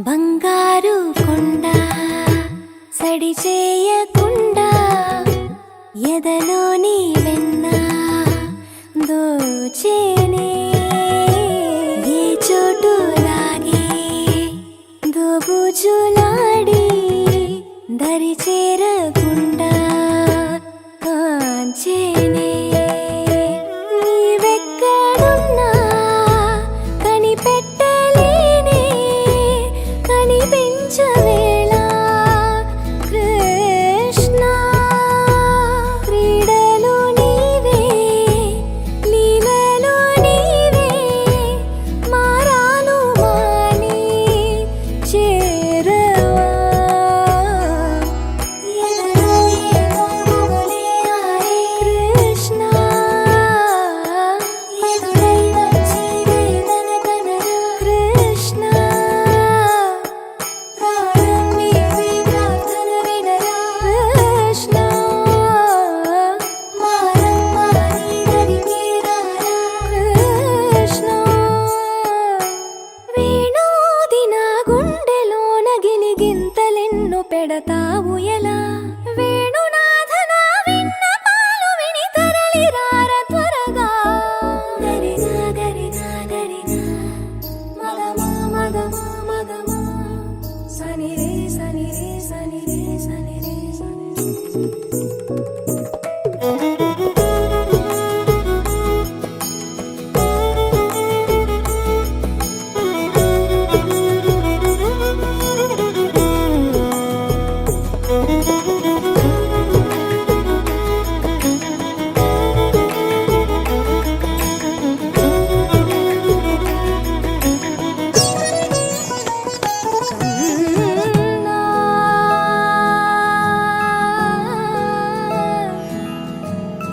బంగారు కొండ సడి చేయకుండా ఎదలోని వెన్న దోచేనే ఏ చోటు లాగే దోబుజులాడి దరి చేరకుండా కాంచేనే నీవెక్కడున్నా కనిపెట్టలేనే కనిపించవేళ కృష్ణ క్రీడలు నీవే లీలలు నీవే మారాలు మాని చేరవా ఎదలో ఏదో గుబులే ఆడే కృష్ణ ఎదురై వచ్చి వేదన కనరా కృష్ణ ప్రాణం నీవే ప్రార్థన వినరా కృష్ణ మారమ్మా నీ దరికి రారా కృష్ణ వేణోది నా గుండెలోన గిలిగింతలెన్ను పెడతావు ఎలా వేణునాథ నా విన్నపాలు విని తరలి రార త్వరగా గరినా గరినా గరినా మగమా మగమా మగమా సని రే సని రే సని రే సని రే సని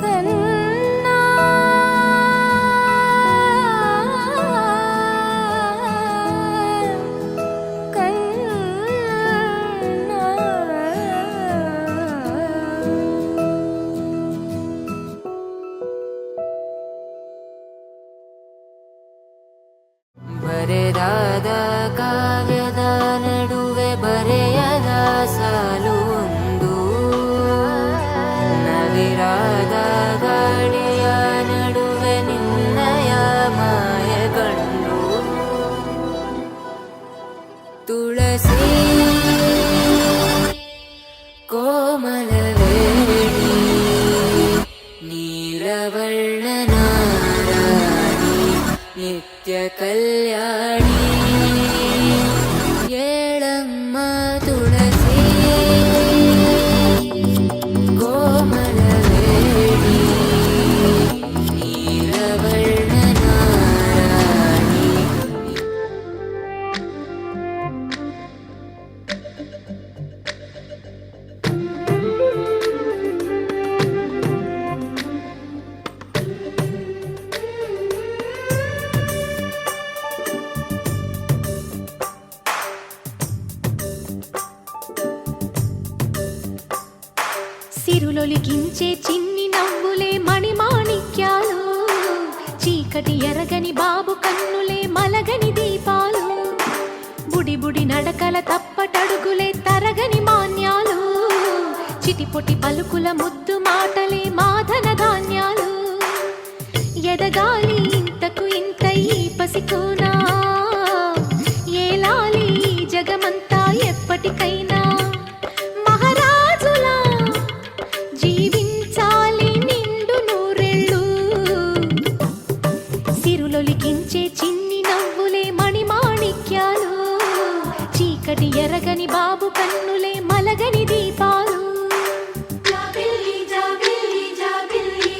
కన్నా ಬರೆದಾದ ಕಾವ್ಯದ ನಡುವೆ ಬರೆಯದ ಸಾಲು ಒಂದು ನವಿರಾದ ಗಾಳಿಯ ನಡುವೆ ನಿನ್ನಯ ಮಾಯ ಕಂಡು ತುಳಸಿ ಕೋಮಲವೇಣಿ ನೀಲವರ್ಣನಾರಾಣಿ ನಿತ್ಯ ಕಲ್ಯಾಣಿ ಏಳಮ್ಮ ತುಳಸಿ ಕೋಮಲವೇಣಿ ನೀಲವರ್ಣನಾರಾಣಿ సిరులొలికించే చిన్ని నవ్వులే మణిమాణిక్యాలు చీకటి ఎరగని బాబు కన్నులే మలగని దీపాలు బుడి బుడి నడకల తప్పటడుగులే తరగని మాన్యాలు చిటిపొటి పలుకుల ముద్దు మాటలే మాధన ధాన్యాలు ఎదగాలి ఇంతకు ఇంత ఈ పసికోనా ఏలాలి ఈ జగమంతా ఎప్పటికైనా మహారాజులా జీవించాలి నిండు నూరెళ్ళు సిరులొలికించే చిన్ని నవ్వులే మణిమాణిక్యాలు చీకటి ఎరగని బాబు కన్నులే మలగని దీపాలు జాబిల్లి జాబిల్లి జాబిల్లి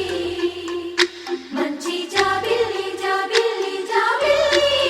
మంచి జాబిల్లి జాబిల్లి జాబిల్లి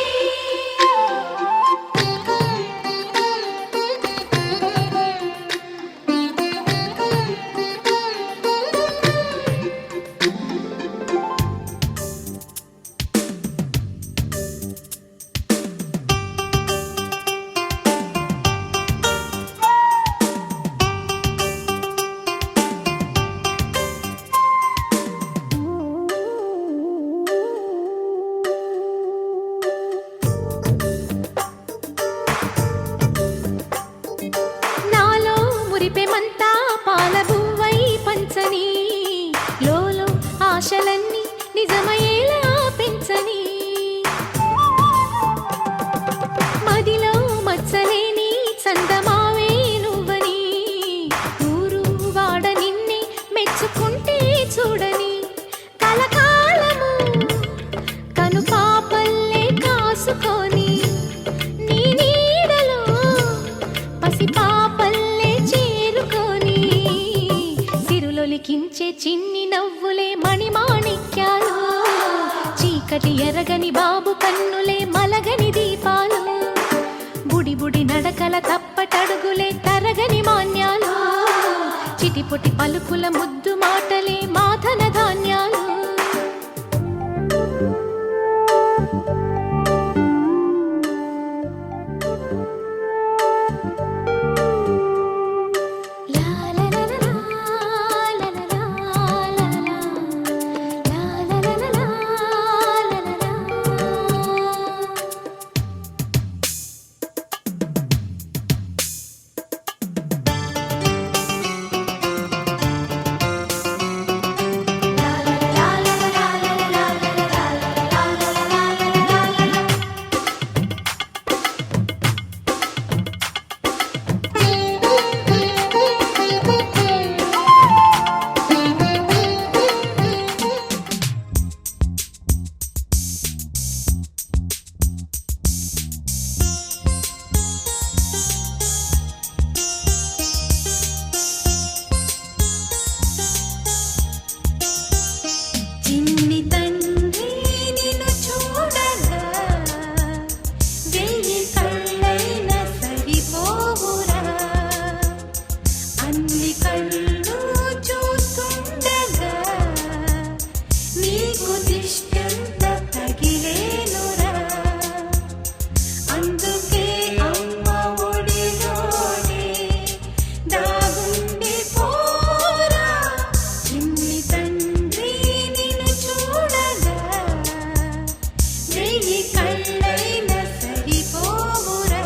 ఆశలన్నీ నిజమయ్యేలా పెంచని మదిలో మచ్చలేని చందమావే నువ్వని ఊరు వాడ నిన్నే మెచ్చుకుంటే చూడని కలకాలము కను పాపల్లే కాసుకొని నీ నీడలో పసి పాపల్లే చేరుకొని సిరులొలికించే చిన్ని నవ్వులే మణిమాణిక్యాలు చీకటి ఎరగని బాబు కన్నులే మలగని దీపాలు బుడి బుడి నడకల తప్పటడుగులే తరగని మాన్యాలు చిటిపొటి పలుకుల ముద్దు మాటలే మాధన ధాన్యాలు చిన్ని తండ్రి నిన్ను చూడగా వెయ్యి కళ్ళైన సరిపోవురా అన్ని కళ్ళు చూస్తుండగా నీకు దిష్టంత తగిలేనురా అందుకే అమ్మ ఒడిలోనే దాగుండి పోరా చిన్ని తండ్రి నిన్ను చూడగా వెయ్యి కళ్ళైన సరిపోవురా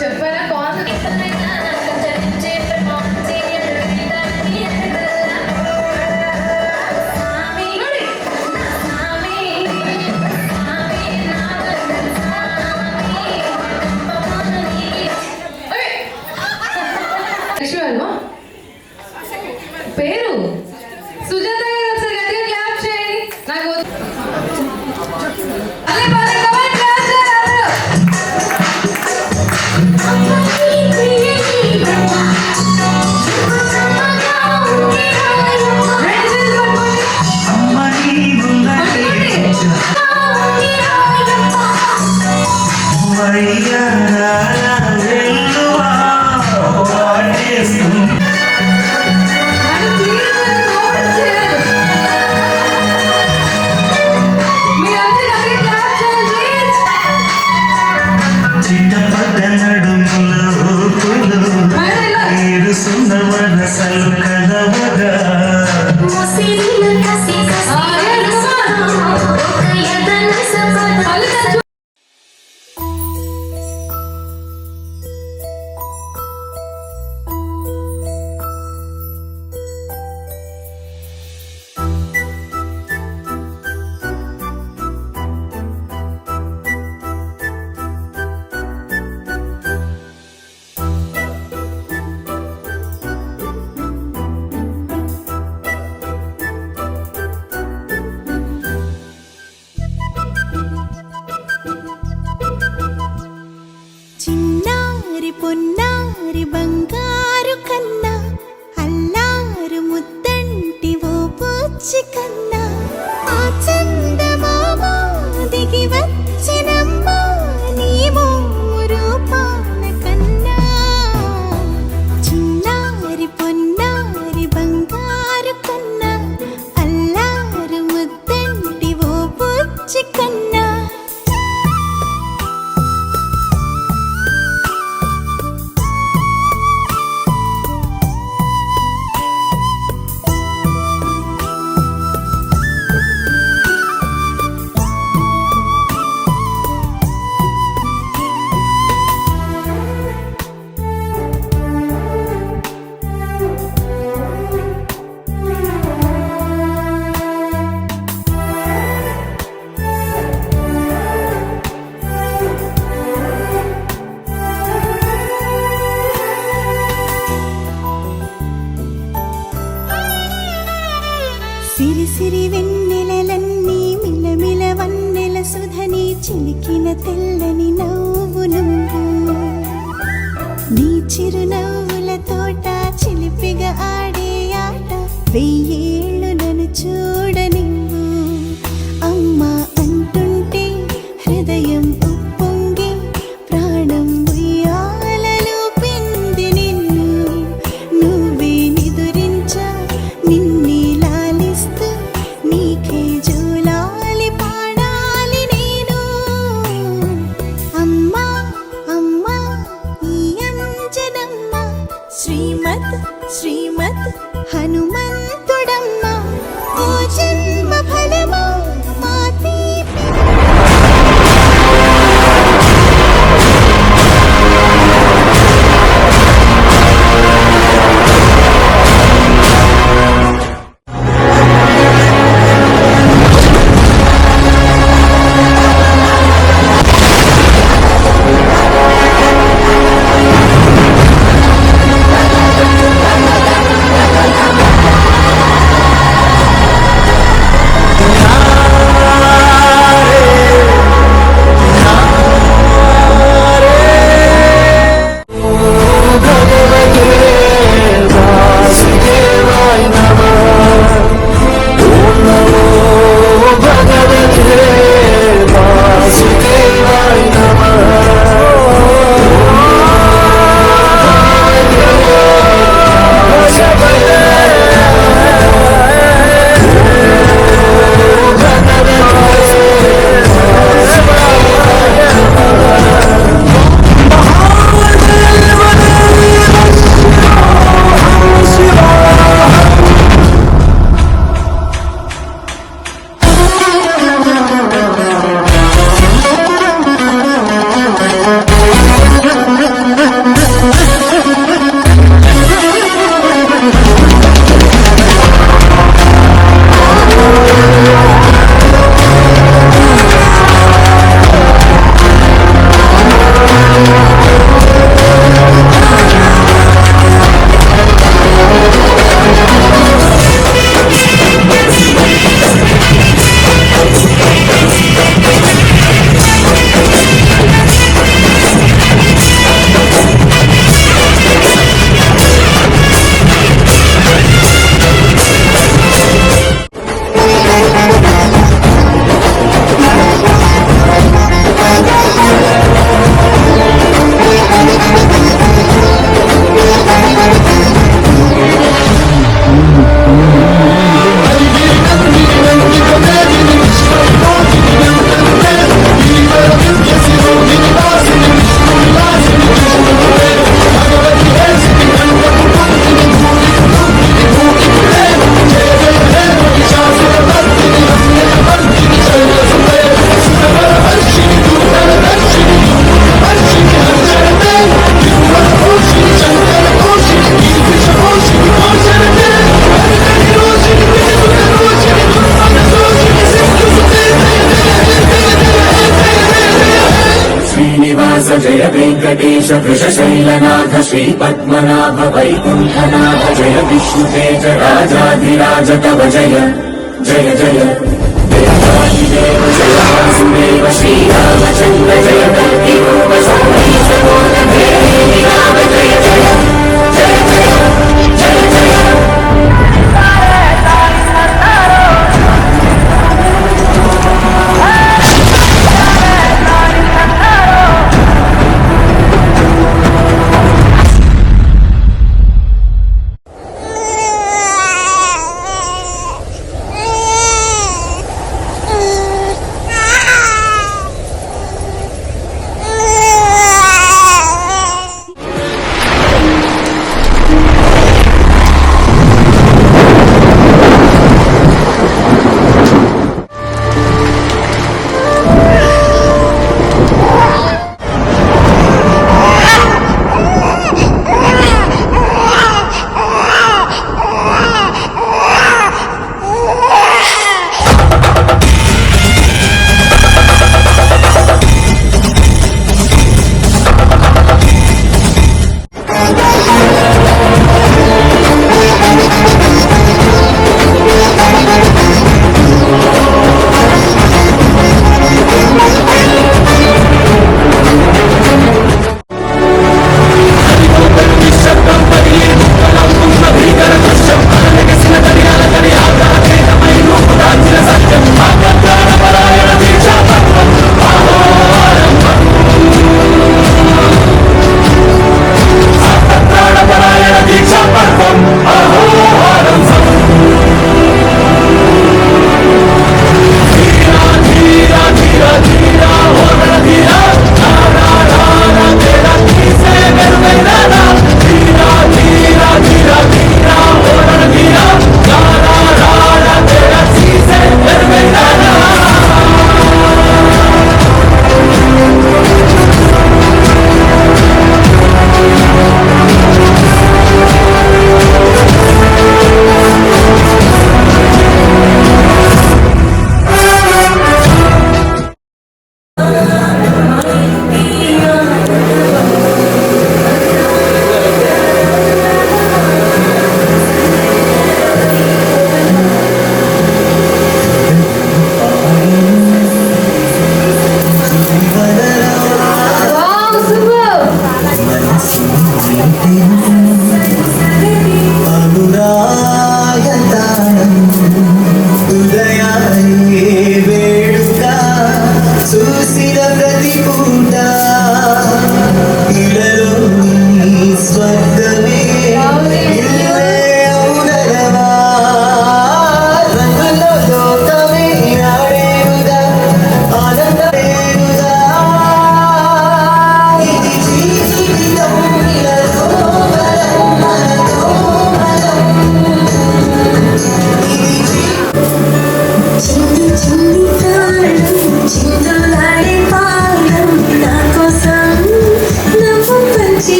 చెప్పారా లక్ష్మి వర్మ పేరు సుజాత గారు ఒకసారి గట్టిగా క్లాప్ చేయండి నాకు అలే బాలే కమాన్ క్లాప్ చేయండి చిన్నారి పొన్నారి బంగారు కన్నా అల్లారు ముద్దంటి ఓ పూచి కన్నా ఆ చందమామ దిగి వచ్చినమ్మా నీ రూపాన కన్నా చిన్నారి పొన్నారి బంగారు కన్నా అల్లారు ముద్దంటి ఓ పూచి కన్నా సిరి సిరి వెన్నెలలన్నీ మిలమిల వన్నెల సుధని చిలికిన తెల్లని నవ్వు నువ్వు నీ చిరునవ్వుల తోట చిలిపిగా ఆడే ఆట వెయ్యేళ్ళు నన్ను చూడ నువ్వు అమ్మా అంటుంటే హృదయం ఉప్పొంగి ప్రాణం ఉయ్యాలలో పిండి నిన్ను నువ్వే నిదురించా నిన్నే లాలిస్తూ నీకే జోలాలి పాడాలి నేను అమ్మా అమ్మా ఈ అంజనమ్మ శ్రీమత్ శ్రీమత్ హనుమంతుడమ్మ ఓ జన్మ ఫలమా మా తీపి जय वेङ्कटेश वृषशैलनाथ श्रीपद्मनाभ वैकुण्ठनाथ जय विष्णुतेज राजाधिराज तव जय जय जय देवादिदेव जय वासुदेव श्रीरामचन्द्र जय कल्किरूप सौरीशकोदभेदी राम जय जय जय जय जय जय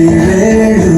వేళు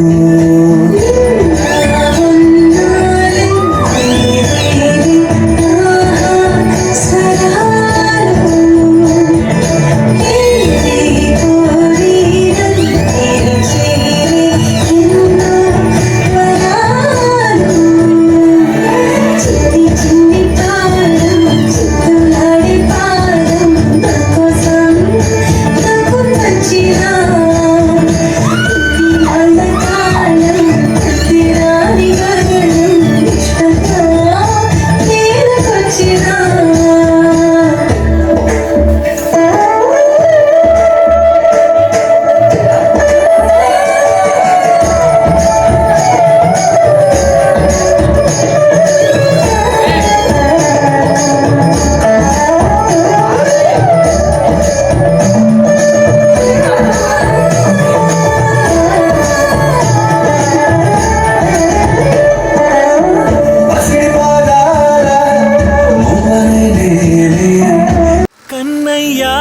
కన్నయ్యా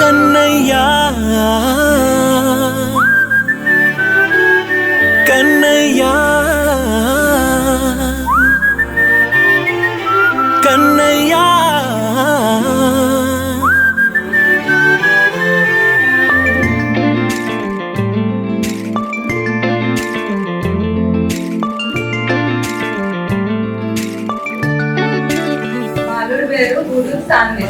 కన్నయ్యా కన్నయ్యా కన్నయ్యా మాలుడు పేరు గురు సాన్వి.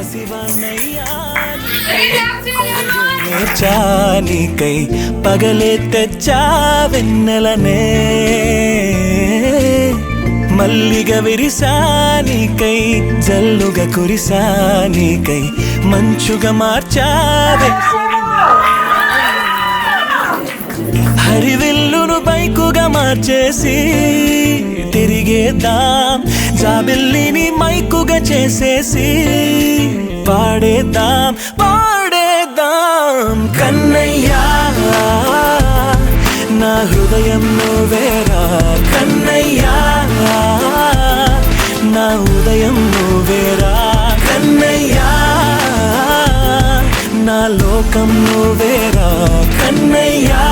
చానికై పగలే తెచ్చా వెన్నెలనే మల్లిగ విరిసానికై జల్లుగా కురిసానికై మంచుగా మార్చావే హరివిల్లును బైకుగా మార్చేసి తిరిగేద్దాం జాబిల్లిని మైకుగా చేసేసి పాడేద్దాం పాడేద్దాం కన్నయ్యా నా హృదయం నువ్వేరా కన్నయ్యా నా ఉదయం నువ్వేరా కన్నయ్యా నా లోకం నువ్వేరా కన్నయ్యా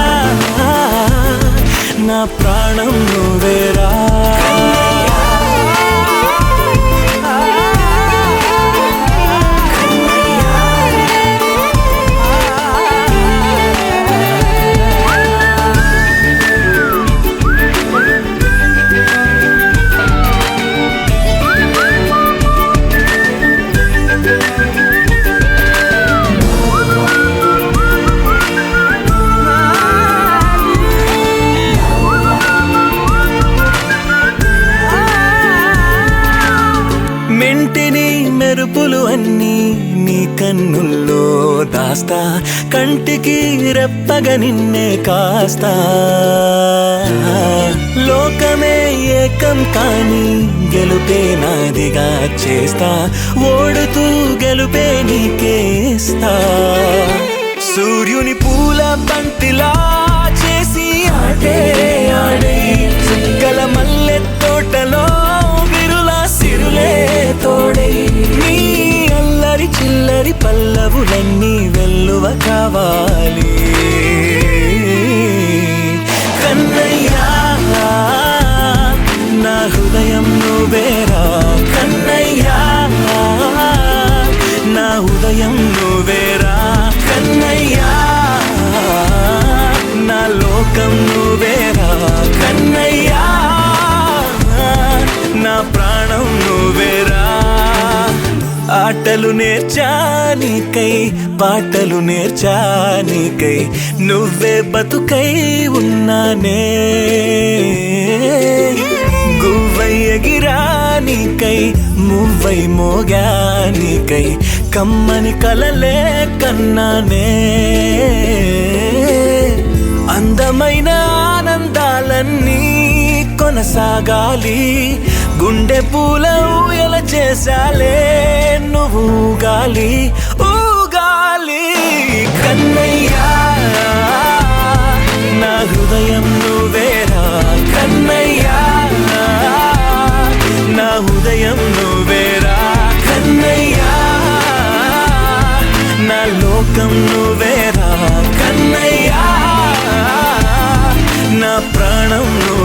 నా ప్రాణం నువ్వేరా మెంటిని మెరుపులు అన్నీ నీ కన్నుల్లో దాస్తా కంటికి రెప్పగా నిన్నే కాస్తా లోకమే ఏకం కాని గెలుపే నాదిగా చేస్తా ఓడుతూ గెలుపే నీకేస్తా సూర్యుని పూల బంతిలా చేసి ఆటే ఆడే చుక్కల మల్లె తోటలో సిరులే తోడై నీ అల్లరి చిల్లరి పల్లవులన్నీ వెల్లువ కావాలి కన్నయ్యా నా హృదయం నువ్వేరా కన్నయ్యా నా ఉదయం నువ్వేరా కన్నయ్యా నా లోకం నువ్వేరా కన్నయ్యా నా ప్రాణం నువ్వేరా ఆటలు నేర్చానికై పాటలు నేర్చానికై నువ్వే బతుకై ఉన్నానే గువ్వై ఎగిరానికై మువ్వై మోగానికై కమ్మని కలలే కన్నానే అందమైన ఆనందాలన్నీ కొనసాగాలి గుండె పూల ఊయల చేసాలే నువ్వు ఊగాలి ఊగాలి కన్నయ్యా నా హృదయం నువ్వేరా కన్నయ్యా నా ఉదయం నువ్వేరా కన్నయ్యా నా లోకం హృదయం నువ్వేరా కన్నయ్యా, నా ప్రాణం నువ్వే.